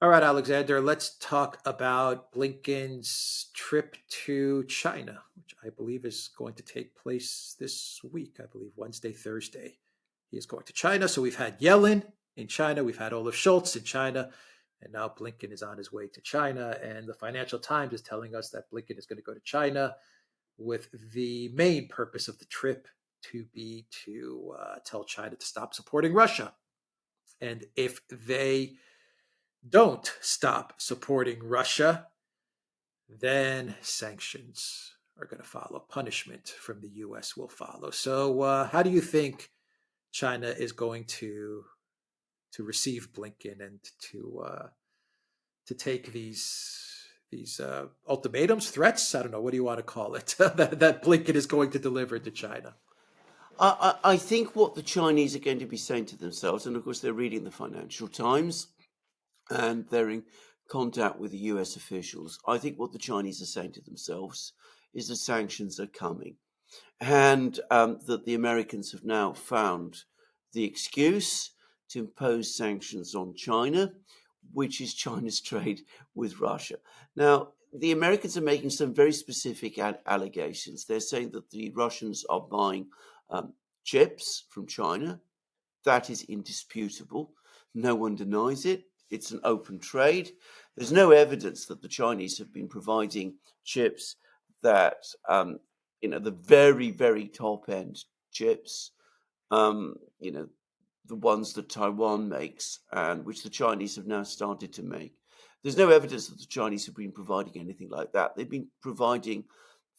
All right, Alexander, let's talk about Blinken's trip to China, which I believe is going to take place this week. I believe Wednesday, Thursday. He is going to China. So we've had Yellen in China, we've had Olaf Scholz in China, and now Blinken is on his way to China. And the Financial Times is telling us that Blinken is going to go to China with the main purpose of the trip to be to tell China to stop supporting Russia. And if they don't stop supporting Russia, then sanctions are going to follow. Punishment from the U.S. will follow. So, how do you think China is going to receive Blinken and to take these ultimatums, threats? I don't know. What do you want to call it? that Blinken is going to deliver to China. I think what the Chinese are going to be saying to themselves, and of course they're reading the Financial Times, and they're in contact with the US officials. I think what the Chinese are saying to themselves is that sanctions are coming, and that the Americans have now found the excuse to impose sanctions on China, which is China's trade with Russia. Now, the Americans are making some very specific allegations. They're saying that the Russians are buying chips from China. That is indisputable. No one denies it. It's an open trade. There's no evidence that the Chinese have been providing chips that, the very, very top end chips, the ones that Taiwan makes and which the Chinese have now started to make. There's no evidence that the Chinese have been providing anything like that. They've been providing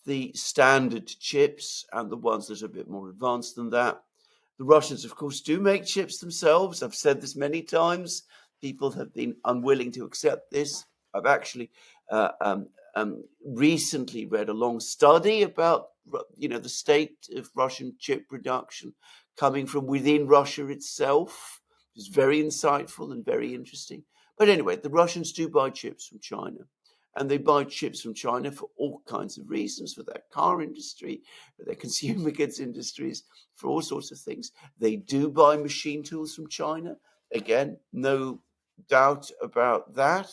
the standard chips and the ones that are a bit more advanced than that. The Russians, of course, do make chips themselves. I've said this many times. People have been unwilling to accept this. I've actually recently read a long study about, the state of Russian chip production coming from within Russia itself. It's very insightful and very interesting. But anyway, the Russians do buy chips from China. And they buy chips from China for all kinds of reasons, for their car industry, for their consumer goods industries, for all sorts of things. They do buy machine tools from China. Again, no doubt about that.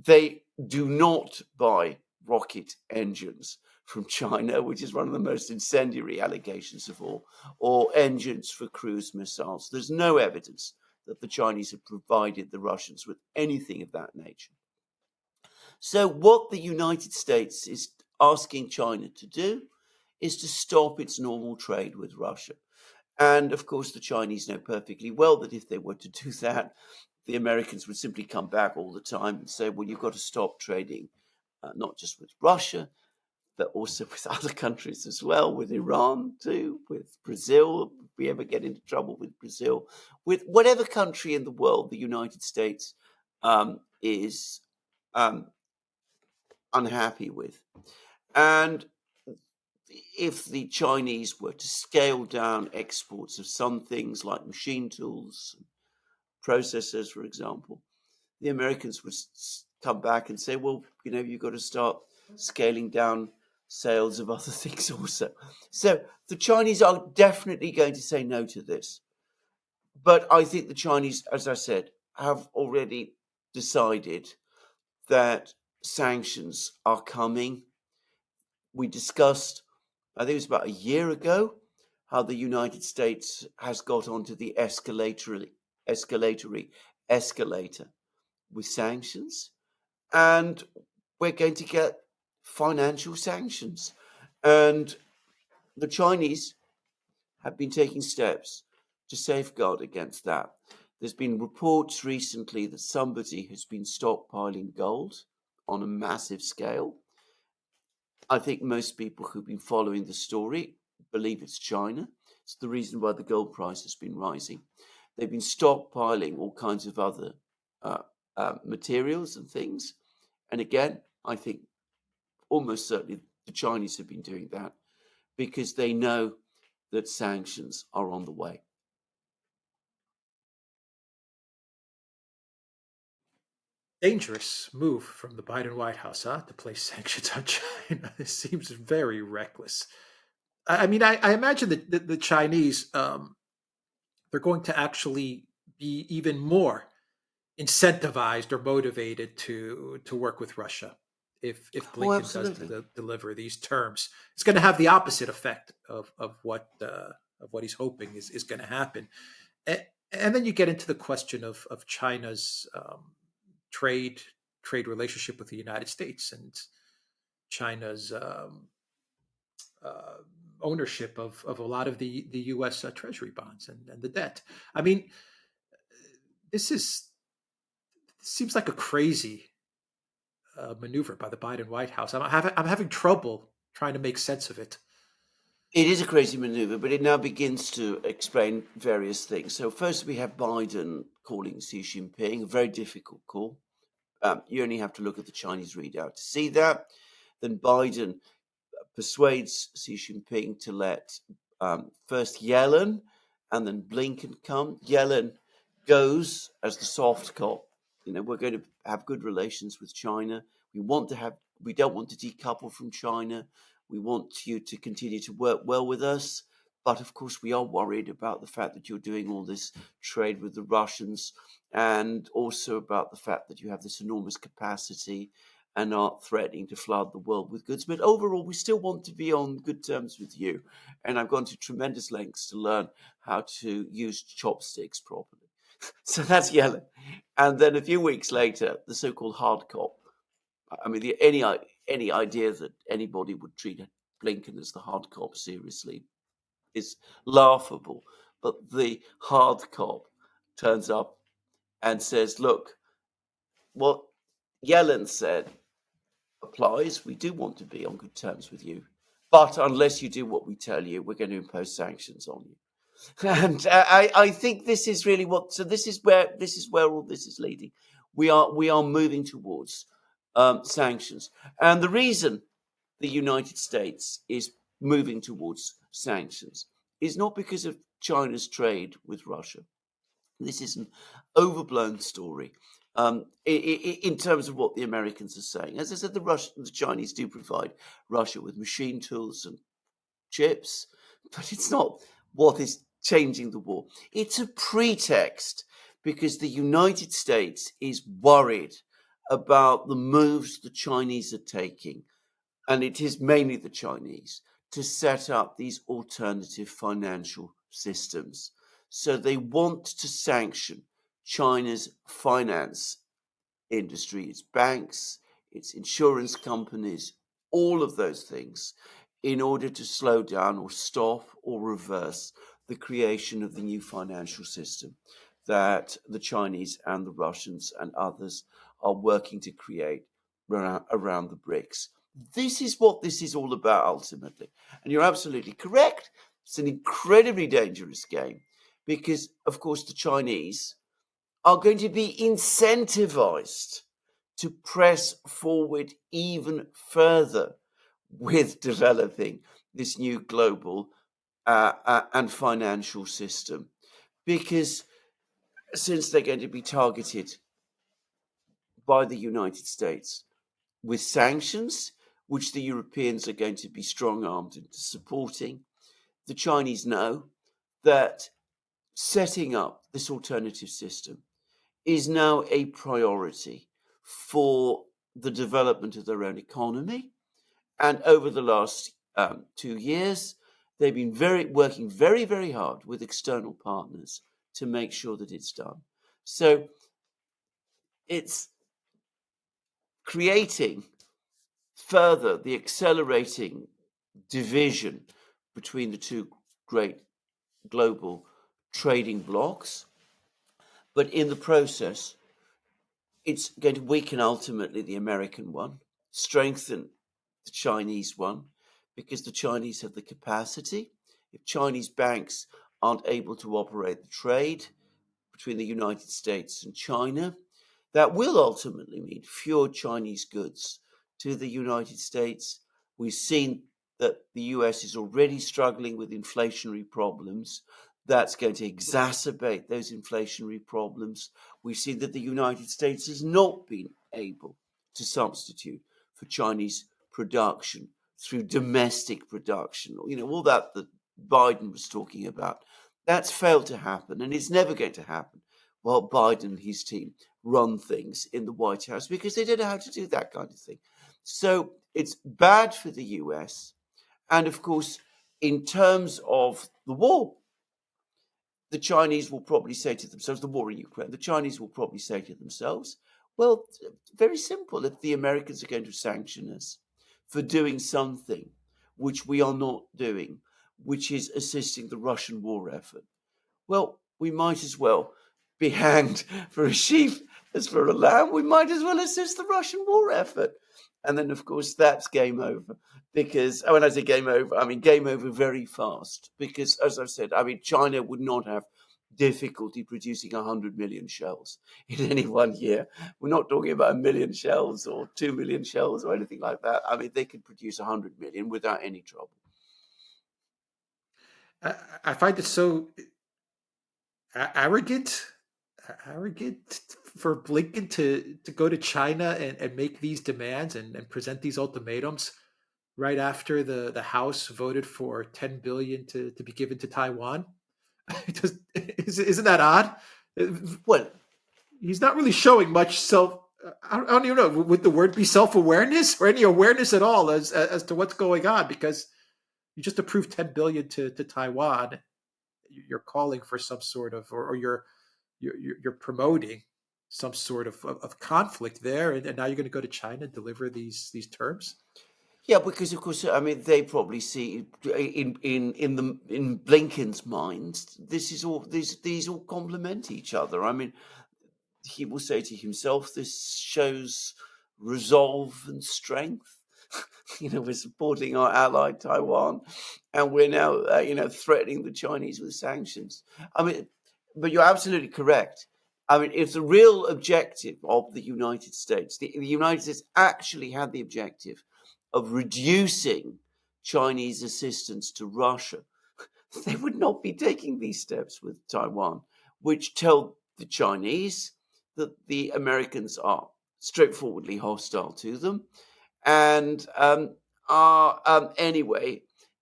They do not buy rocket engines from China, which is one of the most incendiary allegations of all, or engines for cruise missiles. There's no evidence that the Chinese have provided the Russians with anything of that nature. So what the United States is asking China to do is to stop its normal trade with Russia. And of course, the Chinese know perfectly well that if they were to do that, the Americans would simply come back all the time and say, well, you've got to stop trading, not just with Russia, but also with other countries as well, with Iran too, with Brazil. If we ever get into trouble with Brazil, with whatever country in the world the United States is unhappy with. And if the Chinese were to scale down exports of some things like machine tools, processors, for example, the Americans would come back and say, well, you've got to start scaling down sales of other things also. So the Chinese are definitely going to say no to this. But I think the Chinese, as I said, have already decided that sanctions are coming. We discussed, I think it was about a year ago, how the United States has got onto the escalatory escalator with sanctions, and we're going to get financial sanctions. And the Chinese have been taking steps to safeguard against that. There's been reports recently that somebody has been stockpiling gold on a massive scale. I think most people who've been following the story believe it's China. It's the reason why the gold price has been rising. They've been stockpiling all kinds of other materials and things. And again, I think almost certainly the Chinese have been doing that because they know that sanctions are on the way. Dangerous move from the Biden White House, to place sanctions on China. It seems very reckless. I mean, I imagine that the Chinese, they're going to actually be even more incentivized or motivated to work with Russia if Oh, Blinken does absolutely. deliver these terms. It's going to have the opposite effect of what he's hoping is going to happen. And, and then you get into the question of China's trade trade relationship with the United States and China's uh, ownership of a lot of the U.S. Treasury bonds and the debt. I mean, this seems like a crazy maneuver by the Biden White House. I'm having trouble trying to make sense of it. It is a crazy maneuver, but it now begins to explain various things. So first, we have Biden calling Xi Jinping, a very difficult call. You only have to look at the Chinese readout to see that. Then Biden persuades Xi Jinping to let first Yellen and then Blinken come. Yellen goes as the soft cop. We're going to have good relations with China. We don't want to decouple from China. We want you to continue to work well with us. But of course, we are worried about the fact that you're doing all this trade with the Russians, and also about the fact that you have this enormous capacity and are threatening to flood the world with goods. But overall, we still want to be on good terms with you. And I've gone to tremendous lengths to learn how to use chopsticks properly. So that's Yellen. And then a few weeks later, the so-called hard cop. I mean, any idea that anybody would treat Blinken as the hard cop seriously is laughable. But the hard cop turns up and says, look, what Yellen said applies. We do want to be on good terms with you, but unless you do what we tell you, we're going to impose sanctions on you. And I think this is really what. So this is where all this is leading. We are moving towards sanctions, and the reason the United States is moving towards sanctions is not because of China's trade with Russia. This is an overblown story in terms of what the Americans are saying. As I said, the Chinese do provide Russia with machine tools and chips, but it's not what is changing the war. It's a pretext because the United States is worried about the moves the Chinese are taking, and it is mainly the Chinese, to set up these alternative financial systems. So they want to sanction China's finance industry, its banks, its insurance companies, all of those things, in order to slow down or stop or reverse the creation of the new financial system that the Chinese and the Russians and others are working to create around the BRICS. This is what this is all about ultimately. And you're absolutely correct. It's an incredibly dangerous game because, of course, the Chinese are going to be incentivized to press forward even further with developing this new global and financial system. Because since they're going to be targeted by the United States with sanctions, which the Europeans are going to be strong armed into supporting, the Chinese know that setting up this alternative system is now a priority for the development of their own economy. And over the last 2 years, they've been working very, very hard with external partners to make sure that it's done. So it's creating further the accelerating division between the two great global trading blocs. But in the process, it's going to weaken ultimately the American one, strengthen the Chinese one, because the Chinese have the capacity. If Chinese banks aren't able to operate the trade between the United States and China, that will ultimately mean fewer Chinese goods to the United States. We've seen that the US is already struggling with inflationary problems. That's going to exacerbate those inflationary problems. We've seen that the United States has not been able to substitute for Chinese production through domestic production, all that Biden was talking about. That's failed to happen, and it's never going to happen while Biden and his team run things in the White House because they don't know how to do that kind of thing. So it's bad for the US. And of course, in terms of the war, the Chinese will probably say to themselves, the war in Ukraine, the Chinese will probably say to themselves, well, very simple. If the Americans are going to sanction us for doing something which we are not doing, which is assisting the Russian war effort, well, we might as well be hanged for a sheep as for a lamb. We might as well assist the Russian war effort. And then, of course, that's game over. Because when I say game over, I mean game over very fast. Because, as I've said, I mean, China would not have difficulty producing 100 million shells in any one year. We're not talking about 1 million shells or 2 million shells or anything like that. I mean, they could produce 100 million without any trouble. I find it so arrogant, for Blinken to go to China and make these demands and present these ultimatums right after the House voted for 10 billion to be given to Taiwan. Isn't that odd? Well, He's not really showing much self. I don't even know. Would the word be self-awareness or any awareness at all as to what's going on? Because you just approved 10 billion to Taiwan. You're calling for some sort of, or you're promoting some sort of conflict there, and now you're going to go to China and deliver these terms. yeah, because of course, I mean, they probably see in Blinken's mind, this is all these all complement each other. I mean, he will say to himself, this shows resolve and strength. We're supporting our ally Taiwan, and we're now, threatening the Chinese with sanctions. I mean, but you're absolutely correct. I mean, if the real objective of the United States, the United States actually had the objective of reducing Chinese assistance to Russia, they would not be taking these steps with Taiwan, which tell the Chinese that the Americans are straightforwardly hostile to them and are anyway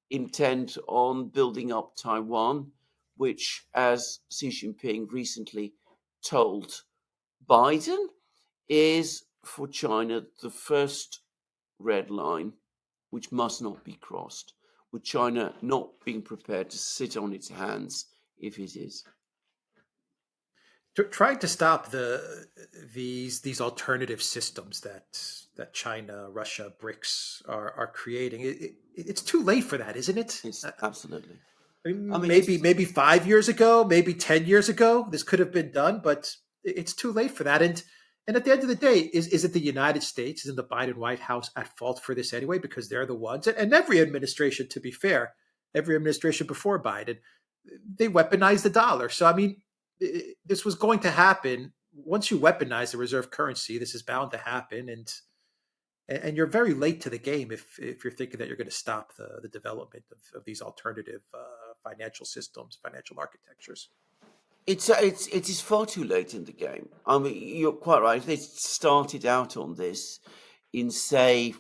intent on building up Taiwan, which, as Xi Jinping recently told Biden, is for China the first red line which must not be crossed, with China not being prepared to sit on its hands if it is. Trying to stop these alternative systems that China, Russia, BRICS are creating. It's too late for that, isn't it? It's absolutely. I I mean, mean, it's maybe 5 years ago, maybe 10 years ago, this could have been done, but it's too late for that. And at the end of the day, is it the United States, isn't the Biden White House at fault for this anyway? Because they're the ones, and every administration, to be fair, every administration before Biden, they weaponized the dollar. So I mean, this was going to happen. Once you weaponize the reserve currency, this is bound to happen, and you're very late to the game if you're thinking that you're going to stop the development of these alternative financial systems, financial architectures. it is far too late in the game. I mean, you're quite right. They started out on this in, say,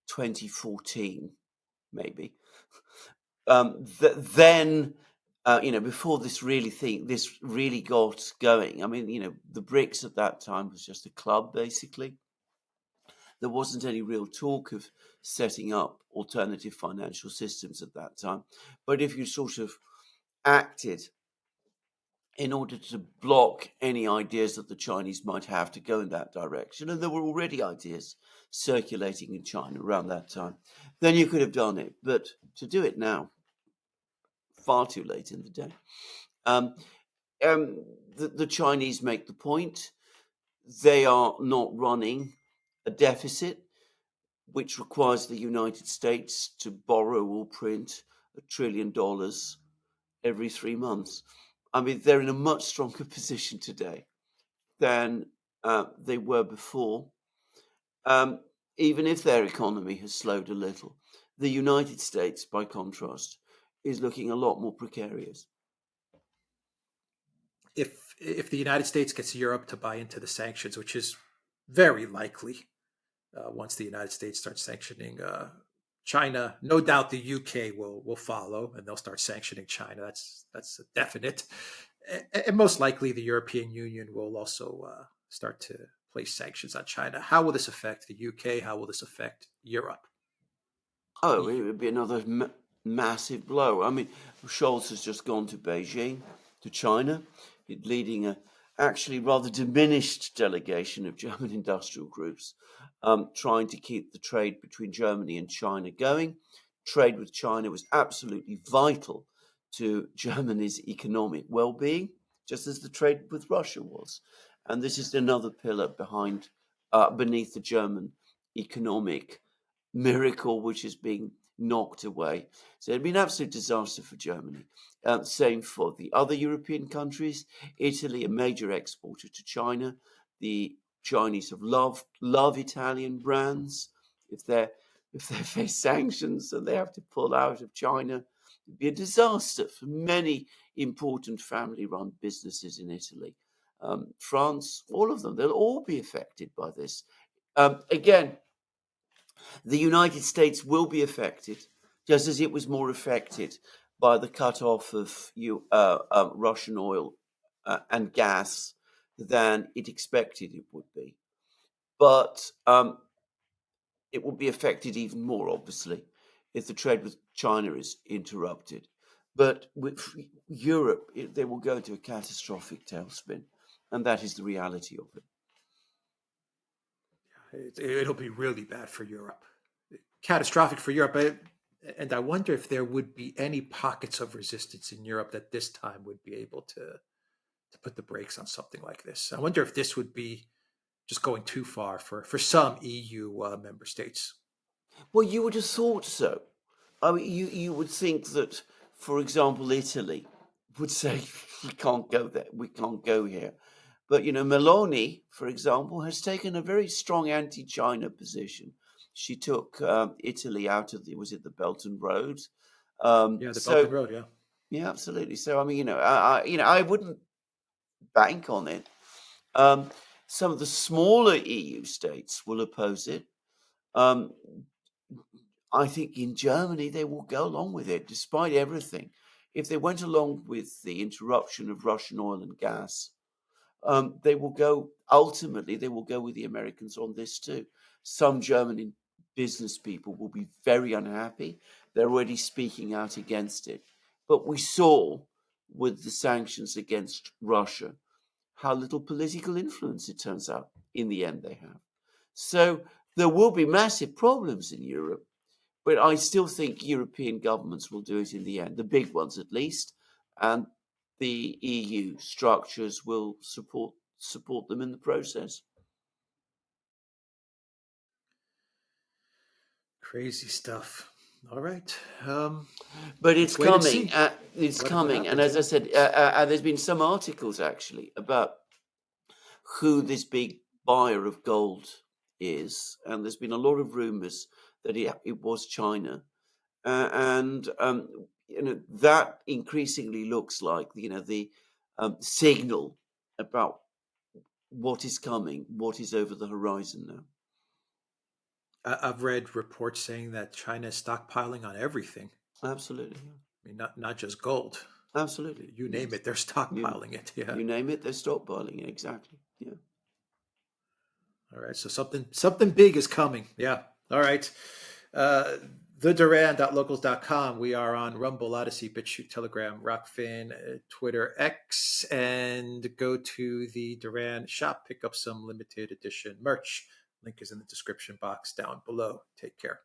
2014, maybe. Then, before this really got going. I mean, the BRICS at that time was just a club, basically. There wasn't any real talk of setting up alternative financial systems at that time. But if you sort of acted in order to block any ideas that the Chinese might have to go in that direction, and there were already ideas circulating in China around that time, then you could have done it. But to do it now, far too late in the day. Um, the Chinese make the point they are not running a deficit, which requires the United States to borrow or print $1 trillion every 3 months. I mean, they're in a much stronger position today than they were before, even if their economy has slowed a little. The United States, by contrast, is looking a lot more precarious. If the United States gets Europe to buy into the sanctions, which is very likely, once the United States starts sanctioning China, no doubt the UK will follow, and they'll start sanctioning China. That's a definite, and most likely the European Union will also start to place sanctions on China. How will this affect the UK? How will this affect Europe? Oh, it EU. would be another massive blow. I mean, Scholz has just gone to Beijing, to China, leading a actually rather diminished delegation of German industrial groups, trying to keep the trade between Germany and China going. Trade with China was absolutely vital to Germany's economic well-being, just as the trade with Russia was. And this is another pillar beneath the German economic miracle which is being knocked away. So it'd be an absolute disaster for Germany. Same for the other European countries. Italy, a major exporter to China. The Chinese have love Italian brands. If they face sanctions and they have to pull out of China, it'd be a disaster for many important family-run businesses in Italy. France, all of them, they'll all be affected by this. Again, the United States will be affected, just as it was more affected by the cut-off of Russian oil and gas than it expected it would be. But it will be affected even more, obviously, if the trade with China is interrupted. But with Europe, they will go into a catastrophic tailspin, and that is the reality of it. It'll be really bad for Europe, catastrophic for Europe. And I wonder if there would be any pockets of resistance in Europe that this time would be able to put the brakes on something like this. I wonder if this would be just going too far for some EU member states. Well, you would have thought so. I mean, you would think that, for example, Italy would say, we can't go there, we can't go here. But, Meloni, for example, has taken a very strong anti-China position. She took Italy out of was it the Belt and Road? Yeah, the Belt So, and Road. Yeah, yeah, absolutely. So, I mean, I wouldn't bank on it. Some of the smaller EU states will oppose it. Um, I think in Germany they will go along with it despite everything. If they went along with the interruption of Russian oil and gas, ultimately they will go with the Americans on this too. Some German business people will be very unhappy. They're already speaking out against it. But we saw with the sanctions against Russia how little political influence it turns out in the end they have. So there will be massive problems in Europe, but I still think European governments will do it in the end, the big ones at least, and the EU structures will support them in the process. crazy stuff. All right, But it's let's wait and coming. see what And happens. as I Yeah. said, there's been some articles actually about who this big buyer of gold is, and there's been a lot of rumors that it was China. And that increasingly looks like the signal about what is coming, what is over the horizon now. I've read reports saying that China is stockpiling on everything. Absolutely, I mean, not just gold. absolutely, You name yes. it, they're You stockpiling it. Yeah. you name it, they're stockpiling it. Exactly. Yeah. All right. So something big is coming. Yeah. All right. Uh, the Duran.locals.com. We are on Rumble, Odyssey, BitChute, Telegram, Rockfin, Twitter, X, and go to the Duran shop. Pick up some limited edition merch. Link is in the description box down below. Take care.